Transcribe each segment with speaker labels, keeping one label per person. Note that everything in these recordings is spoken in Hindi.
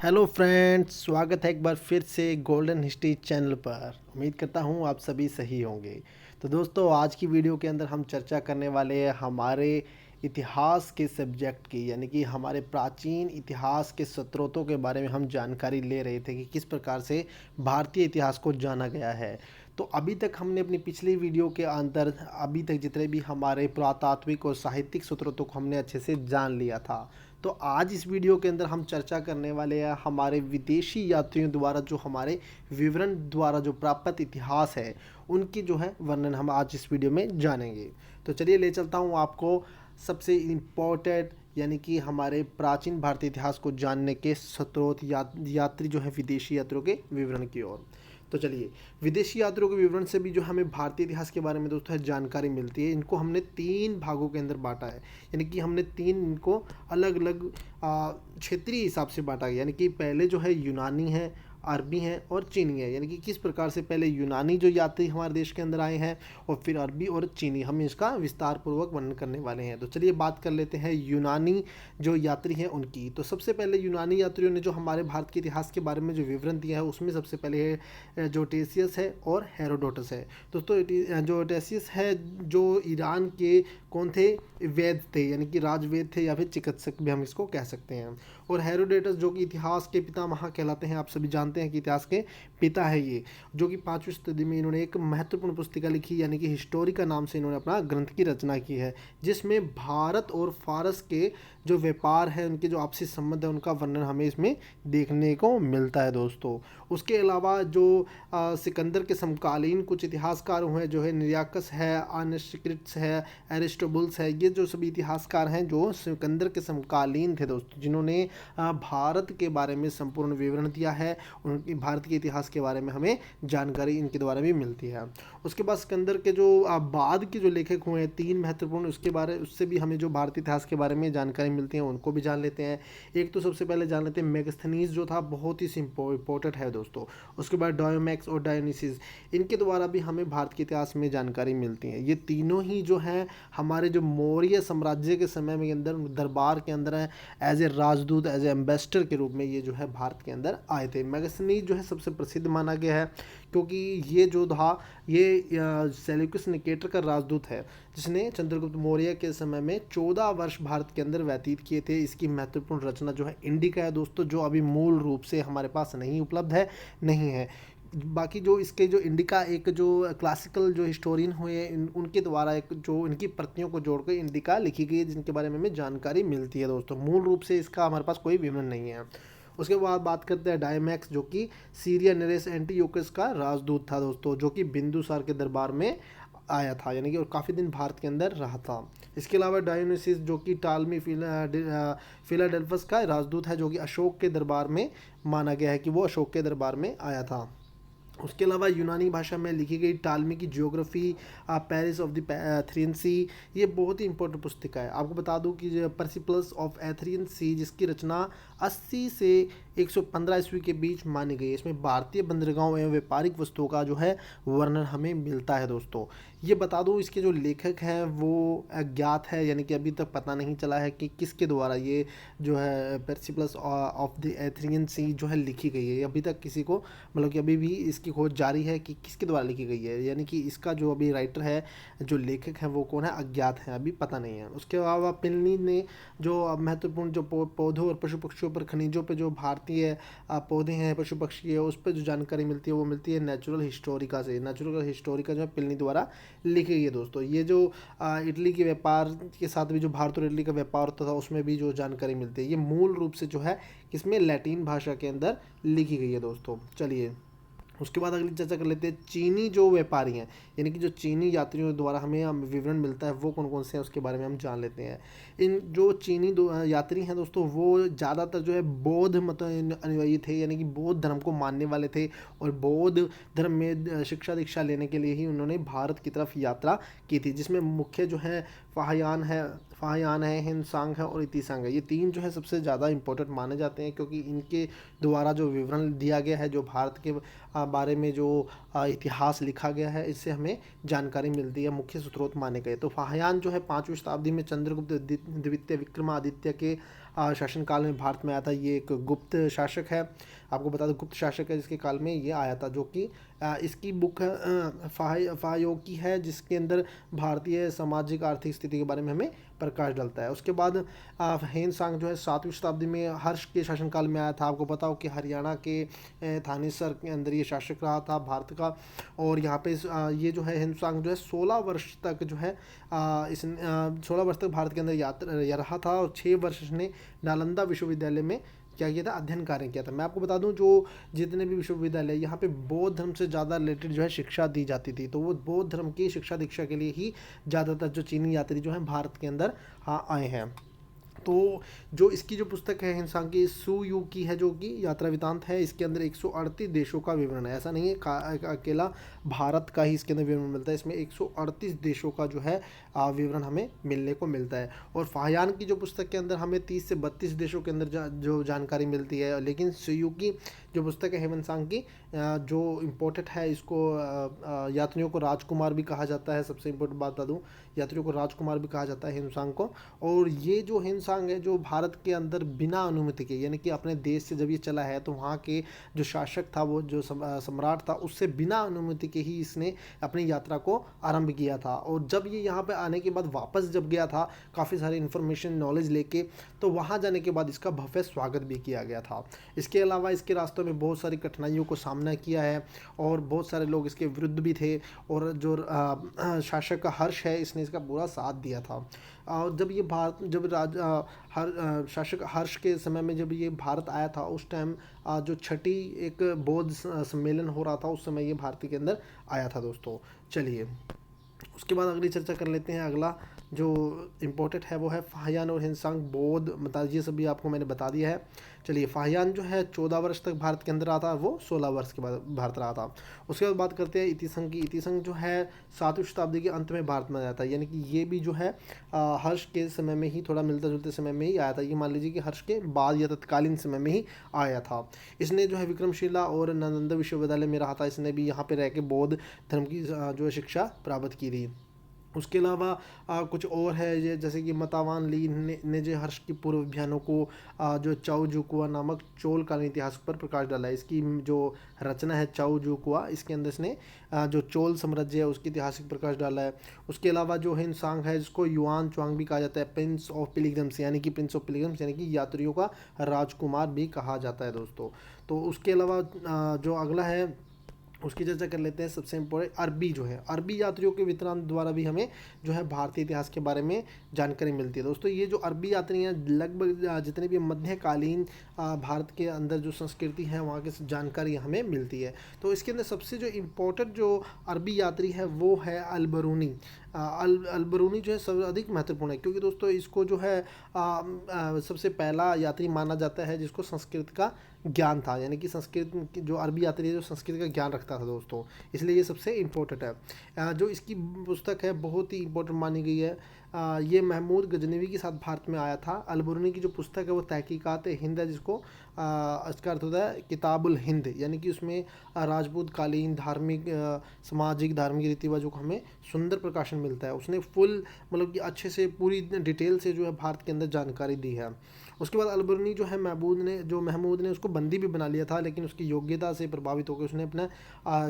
Speaker 1: हेलो फ्रेंड्स, स्वागत है एक बार फिर से गोल्डन हिस्ट्री चैनल पर। उम्मीद करता हूँ आप सभी सही होंगे। तो दोस्तों, आज की वीडियो के अंदर हम चर्चा करने वाले हैं हमारे इतिहास के सब्जेक्ट की, यानी कि हमारे प्राचीन इतिहास के स्रोतों के बारे में हम जानकारी ले रहे थे कि किस प्रकार से भारतीय इतिहास को जाना गया है। तो अभी तक हमने अपनी पिछली वीडियो के अंदर अभी तक जितने भी हमारे पुरातात्विक और साहित्यिक स्रोतों को हमने अच्छे से जान लिया था। तो आज इस वीडियो के अंदर हम चर्चा करने वाले हैं हमारे विदेशी यात्रियों द्वारा जो हमारे विवरण द्वारा जो प्राप्त इतिहास है उनकी जो है वर्णन हम आज इस वीडियो में जानेंगे। तो चलिए ले चलता हूँ आपको सबसे इम्पोर्टेंट यानी कि हमारे प्राचीन भारतीय इतिहास को जानने के स्रोत यात्री जो है विदेशी यात्रियों के विवरण की ओर। तो चलिए, विदेशी यात्रियों के विवरण से भी जो हमें भारतीय इतिहास के बारे में दोस्तों जानकारी मिलती है। इनको हमने 3 भागों के अंदर बांटा है, यानी कि हमने 3 इनको अलग अलग क्षेत्रीय हिसाब से बांटा गया। यानी कि पहले जो है यूनानी है, अरबी है और चीनी है। यानी कि किस प्रकार से पहले यूनानी जो यात्री हमारे देश के अंदर आए हैं और फिर अरबी और चीनी, हम इसका विस्तार पूर्वक वर्णन करने वाले हैं। तो चलिए बात कर लेते हैं यूनानी जो यात्री हैं उनकी। तो सबसे पहले यूनानी यात्रियों ने जो हमारे भारत के इतिहास के बारे में जो विवरण दिया है उसमें सबसे पहले है जो टेसियस है और हेरोडोटस है। दोस्तों, जो टेसियस है जो ईरान के कौन थे, वैद्य थे, यानी कि राजवेद थे या फिर चिकित्सक भी हम इसको कह सकते हैं। और हेरोडोटस जो कि इतिहास के पितामह कहलाते हैं। आप सभी जानते हैं कि इतिहास के पिता है ये, जो कि 5वीं शताब्दी में इन्होंने एक महत्वपूर्ण पुस्तिका लिखी, यानी कि हिस्टोरिका नाम से इन्होंने अपना ग्रंथ की रचना की है, जिसमें भारत और फारस के जो व्यापार है, उनके जो आपसी संबंध है, उनका वर्णन हमें इसमें देखने को मिलता है दोस्तों। उसके अलावा जो सिकंदर के समकालीन कुछ इतिहासकार हुए जो है निर्याकस है, अनस्क्रिट्स है, एरिस्टोबुल्स है, ये जो सभी इतिहासकार हैं जो सिकंदर के समकालीन थे दोस्तों, जिन्होंने भारत के बारे में संपूर्ण विवरण दिया है। उनकी भारत के इतिहास के बारे में हमें जानकारी इनके द्वारा भी मिलती है। उसके बाद सिकंदर के जो बाद के जो लेखक हुए हैं 3 महत्वपूर्ण, उससे भी हमें जो भारतीय इतिहास के बारे में जानकारी मिलती है उनको भी जान लेते हैं। एक तो सबसे पहले जान लेते हैं मेगास्थनीज जो था, बहुत ही इंपॉर्टेंट है दोस्तों। उसके बाद डायोमैक्स और डायोनिसिस, इनके द्वारा भी हमें भारत के इतिहास में जानकारी मिलती है। ये तीनों ही जो हैं हमारे जो मौर्य साम्राज्य के समय में अंदर दरबार के अंदर है एज ए राजदूत, एज ए एम्बेसडर के रूप में ये जो है भारत के अंदर आए थे। मेगास्थनीज जो है सबसे प्रसिद्ध माना गया है, क्योंकि ये जो था ये सेल्यूकस निकेटर का राजदूत है, जिसने चंद्रगुप्त मौर्य के समय में 14 वर्ष भारत के अंदर व्यतीत किए थे। इसकी महत्वपूर्ण रचना जो है इंडिका है दोस्तों, जो अभी मूल रूप से हमारे पास नहीं उपलब्ध है, नहीं है। बाकी जो इसके जो इंडिका एक जो क्लासिकल जो हिस्टोरियन हुए हैं उनके द्वारा एक जो इनकी प्रतियों को जोड़कर इंडिका लिखी गई है, जिनके बारे में हमें जानकारी मिलती है दोस्तों। मूल रूप से इसका हमारे पास कोई विवरण नहीं है। उसके बाद बात करते हैं डायमैक्स, जो कि सीरिया नेरेस एंटीयोकस का राजदूत था दोस्तों, जो कि बिंदुसार के दरबार में आया था, यानी कि और काफ़ी दिन भारत के अंदर रहा था। इसके अलावा डायोनिसिस जो कि टालमी फिलाडेल्फस का राजदूत है, जो कि अशोक के दरबार में माना गया है कि वो अशोक के दरबार में आया था। उसके अलावा यूनानी भाषा में लिखी गई टालमी की जियोग्राफी, पेरिस ऑफ द एथरियन सी, ये बहुत ही इंपॉर्टेंट पुस्तिका है। आपको बता दूं कि परसिपल्स ऑफ एथरियन सी, जिसकी रचना 80 से 115 ईस्वी के बीच मानी गई है, इसमें भारतीय बंदरगाहों एवं व्यापारिक वस्तुओं का जो है वर्णन हमें मिलता है दोस्तों। ये बता दूं इसके जो लेखक हैं वो अज्ञात है, यानी कि अभी तक पता नहीं चला है कि किसके द्वारा ये जो है परसिपल्स ऑफ द एथरियन सी जो है लिखी गई है। अभी तक किसी को मतलब कि अभी भी इसकी खोज जारी है कि किसके द्वारा लिखी गई है, यानी कि इसका जो अभी राइटर है, जो लेखक है, वो कौन है, अज्ञात है, अभी पता नहीं है। उसके अलावा प्लिनी ने जो महत्वपूर्ण जो पौधों और पशु पक्षियों पर, खनिजों पर, जो भारतीय पौधे हैं, पशु पक्षी है, उस पर जो जानकारी मिलती है वो मिलती है नेचुरल हिस्टोरिका से। नेचुरल हिस्टोरिका जो है प्लिनी द्वारा लिखी गई है दोस्तों। ये जो इटली के व्यापार के साथ भी जो भारत और इटली का व्यापार होता था उसमें भी जो जानकारी मिलती है, ये मूल रूप से जो है इसमें लैटिन भाषा के अंदर लिखी गई है दोस्तों। चलिए उसके बाद अगली चर्चा कर लेते हैं चीनी जो व्यापारी हैं, यानी कि जो चीनी यात्रियों द्वारा हमें विवरण मिलता है वो कौन कौन से हैं उसके बारे में हम जान लेते हैं। इन जो चीनी यात्री हैं दोस्तों, वो ज़्यादातर जो है बौद्ध मत अनुयायी थे, यानी कि बौद्ध धर्म को मानने वाले थे, और बौद्ध धर्म में शिक्षा दीक्षा लेने के लिए ही उन्होंने भारत की तरफ यात्रा की थी, जिसमें मुख्य जो है फाहयान है, हिंदसांग है और इतिसांग है। ये 3 जो है सबसे ज़्यादा इंपॉर्टेंट माने जाते हैं, क्योंकि इनके द्वारा जो विवरण दिया गया है, जो भारत के बारे में जो इतिहास लिखा गया है, इससे हमें जानकारी मिलती है, मुख्य स्रोत माने गए। तो फाहयान जो है 5वीं शताब्दी में चंद्रगुप्त द्वितीय विक्रमादित्य के शासनकाल में भारत में आया था। ये एक गुप्त शासक है, आपको बता दो गुप्त शासक है जिसके काल में ये आया था, जो कि इसकी बुक फायोग की है, जिसके अंदर भारतीय सामाजिक आर्थिक स्थिति के बारे में हमें प्रकाश डालता है। उसके बाद हेनसांग जो है 7वीं शताब्दी में हर्ष के शासनकाल में आया था। आपको पता हो कि हरियाणा के थानेसर के अंदर ये शासक रहा था भारत का। और यहाँ पे ये जो है हेनसांग जो है 16 वर्ष तक जो है इस 16 वर्ष तक भारत के अंदर यात्रा रहा था, और 6 वर्ष इसने नालंदा विश्वविद्यालय में क्या किया था, अध्ययन कार्य किया था। मैं आपको बता दूं जो जितने भी विश्वविद्यालय यहाँ पे बौद्ध धर्म से ज़्यादा रिलेटेड जो है शिक्षा दी जाती थी, तो वो बौद्ध धर्म की शिक्षा दीक्षा के लिए ही ज़्यादातर जो चीनी यात्री जो हैं भारत के अंदर आए हैं। तो जो इसकी जो पुस्तक है हिंसांग की सु यू की है, जो कि यात्रा वृतांत है, इसके अंदर 138 देशों का विवरण है। ऐसा नहीं है अकेला भारत का ही इसके अंदर विवरण मिलता है, इसमें 138 देशों का जो है विवरण हमें मिलने को मिलता है। और फाहियान की जो पुस्तक के अंदर हमें 30 से 32 देशों के अंदर जो जानकारी मिलती है। लेकिन सु यू की जो पुस्तक है हेवनसांग की जो इम्पोर्टेंट है, इसको यात्रियों को राजकुमार भी कहा जाता है। सबसे इम्पोर्टेंट बात बता दूँ, यात्रियों को राजकुमार भी कहा जाता है हिंसांग को। और ये जो हिंसांग है जो भारत के अंदर बिना अनुमति के, यानी कि अपने देश से जब ये चला है तो वहाँ के जो शासक था, वो जो सम्राट था, उससे बिना अनुमति के ही इसने अपनी यात्रा को आरंभ किया था। और जब ये यहाँ पे आने के बाद वापस जब गया था काफ़ी सारी इन्फॉर्मेशन नॉलेज लेके, तो वहाँ जाने के बाद इसका भव्य स्वागत भी किया गया था। इसके अलावा इसके रास्तों में बहुत सारी कठिनाइयों को सामना किया है, और बहुत सारे लोग इसके विरुद्ध भी थे, और जो शासक का हर्ष है, इसने इसका पूरा साथ दिया था। जब ये भारत जब शासक हर्ष के समय में जब ये भारत आया था, उस टाइम जो छठी एक बौद्ध सम्मेलन हो रहा था, उस समय ये भारत के अंदर आया था दोस्तों। चलिए उसके बाद अगली चर्चा कर लेते हैं। अगला जो इम्पोर्टेंट है वो है फाहियान और हिंसांग बौद्ध बता, ये सभी आपको मैंने बता दिया है। चलिए फाहियान जो है 14 वर्ष तक भारत के अंदर रहा था, वो 16 वर्ष के बाद भारत रहा था। उसके बाद बात करते हैं इतिसंग की। इतिसंग जो है 7वीं शताब्दी के अंत में भारत में आया था, यानी कि ये भी जो है हर्ष के समय में ही, थोड़ा मिलता जुलते समय में ही आया था। ये मान लीजिए कि हर्ष के बाद या तत्कालीन समय में ही आया था। इसने जो है विक्रमशिला और नालंदा विश्वविद्यालय में रहा था। इसने भी यहाँ पे रह के बौद्ध धर्म की जो है शिक्षा प्राप्त की थी। उसके अलावा कुछ और है, जैसे कि मतावान ली ने जो हर्ष की पूर्व अभियानों को जो चाओजुकुआ नामक चोल कालीन इतिहास पर प्रकाश डाला है। इसकी जो रचना है चाओजुकुआ, इसके अंदर इसने जो चोल साम्राज्य है उसकी ऐतिहासिक प्रकाश डाला है। उसके अलावा जो हिंसांग है, जिसको युआन चुआंग भी कहा जाता है, प्रिंस ऑफ पिलग्रिम्स, यानी कि प्रिंस ऑफ पिलग्रिम्स यानी कि यात्रियों का राजकुमार भी कहा जाता है दोस्तों। तो उसके अलावा जो अगला है उसकी चर्चा कर लेते हैं। सबसे इम्पोर्टेंट अरबी जो है, अरबी यात्रियों के वितरण द्वारा भी हमें जो है भारतीय इतिहास के बारे में जानकारी मिलती है दोस्तों। ये जो अरबी यात्री हैं, लगभग जितने भी मध्यकालीन भारत के अंदर जो संस्कृति है वहाँ की जानकारी हमें मिलती है। तो इसके अंदर सबसे जो इम्पोर्टेंट जो अरबी यात्री है वो है अलबरूनी। अलबरूनी जो है सबसे अधिक महत्वपूर्ण है, क्योंकि दोस्तों इसको जो है सबसे पहला यात्री माना जाता है जिसको संस्कृत का ज्ञान था, यानी कि संस्कृत की जो अरबी यात्री है जो संस्कृत का ज्ञान रखता था दोस्तों, इसलिए ये सबसे इम्पोर्टेंट है। जो इसकी पुस्तक है बहुत ही इम्पोर्टेंट मानी गई है। ये महमूद गजनवी के साथ भारत में आया था। अलबरूनी की जो पुस्तक है वो तहकीकात हिंद है, जिसको इसका अर्थ होता है किताबुल हिंद, यानी कि उसमें राजपूत कालीन धार्मिक सामाजिक धार्मिक रीति रिवाजों को हमें सुंदर प्रकाशन मिलता है। उसने फुल मतलब कि अच्छे से पूरी डिटेल से जो है भारत के अंदर जानकारी दी है। उसके बाद अलबरूनी जो है महमूद ने उसको बंदी भी बना लिया था, लेकिन उसकी योग्यता से प्रभावित होकर उसने अपना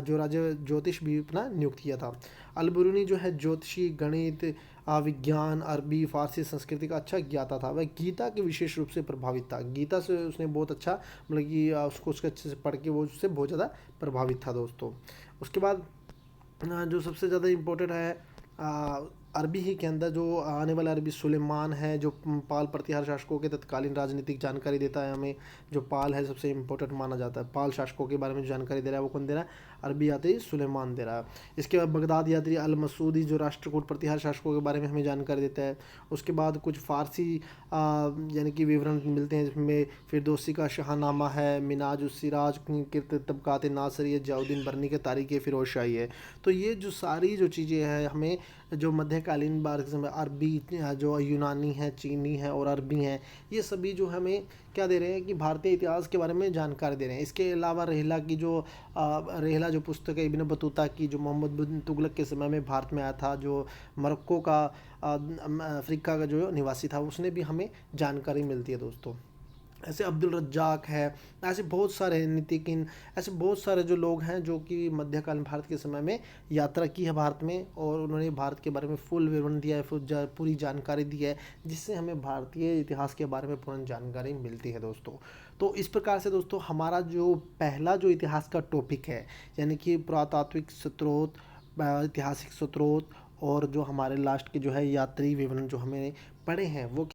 Speaker 1: जो राजा ज्योतिष भी अपना नियुक्त किया था। अलबरूनी जो है ज्योतिषी, गणित, विज्ञान, अरबी, फारसी संस्कृति का अच्छा ज्ञाता था। वह गीता के विशेष रूप से प्रभावित था। गीता से उसने बहुत अच्छा मतलब कि उसको अच्छे से पढ़ के वो उससे बहुत ज़्यादा प्रभावित था दोस्तों। उसके बाद जो सबसे ज़्यादा इम्पोर्टेंट है अरबी ही के अंदर जो आने वाला अरबी सुलेमान है, जो पाल प्रतिहार शासकों के तत्कालीन राजनीतिक जानकारी देता है हमें। जो पाल है सबसे इम्पोर्टेंट माना जाता है, पाल शासकों के बारे में जो जानकारी दे रहा है वो कौन दे रहा है, अरबी यात्री सुलेमान दे रहा है। इसके बाद बगदाद यात्री अल मसूदी जो राष्ट्रकूट प्रतिहार शासकों के बारे में हमें जानकारी देता है। उसके बाद कुछ फारसी यानी कि विवरण मिलते हैं, जिसमें फिरदौसी का शाहनामा है, मिनाज उस सिराज के तबकात नासरी, जयाउद्दीन बरनी के तारीख़ फ़िरोज़ शाही है। तो ये जो सारी जो चीज़ें हैं हमें जो मध्यकालीन भारत के समय अरबी, जो यूनानी है, चीनी है और अरबी हैं, ये सभी जो हमें क्या दे रहे हैं कि भारतीय इतिहास के बारे में जानकारी दे रहे हैं। इसके अलावा रेहला की जो रेहला जो पुस्तक है इब्न बतूता की, जो मोहम्मद बिन तुगलक के समय में भारत में आया था, जो मोरक्को का अफ्रीका का जो निवासी था, उसने भी हमें जानकारी मिलती है दोस्तों। ऐसे अब्दुल रज्जाक है, ऐसे बहुत सारे नितिकिन, ऐसे बहुत सारे जो लोग हैं जो कि मध्यकालीन भारत के समय में यात्रा की है भारत में, और उन्होंने भारत के बारे में फुल विवरण दिया है, पूरी जानकारी दी है, जिससे हमें भारतीय इतिहास के बारे में पूर्ण जानकारी मिलती है दोस्तों। तो इस प्रकार से दोस्तों हमारा जो पहला जो इतिहास का टॉपिक है, यानी कि पुरातात्विक स्रोत, ऐतिहासिक स्रोत, और जो हमारे लास्ट के जो है यात्री विवरण जो हमें पढ़े हैं, वो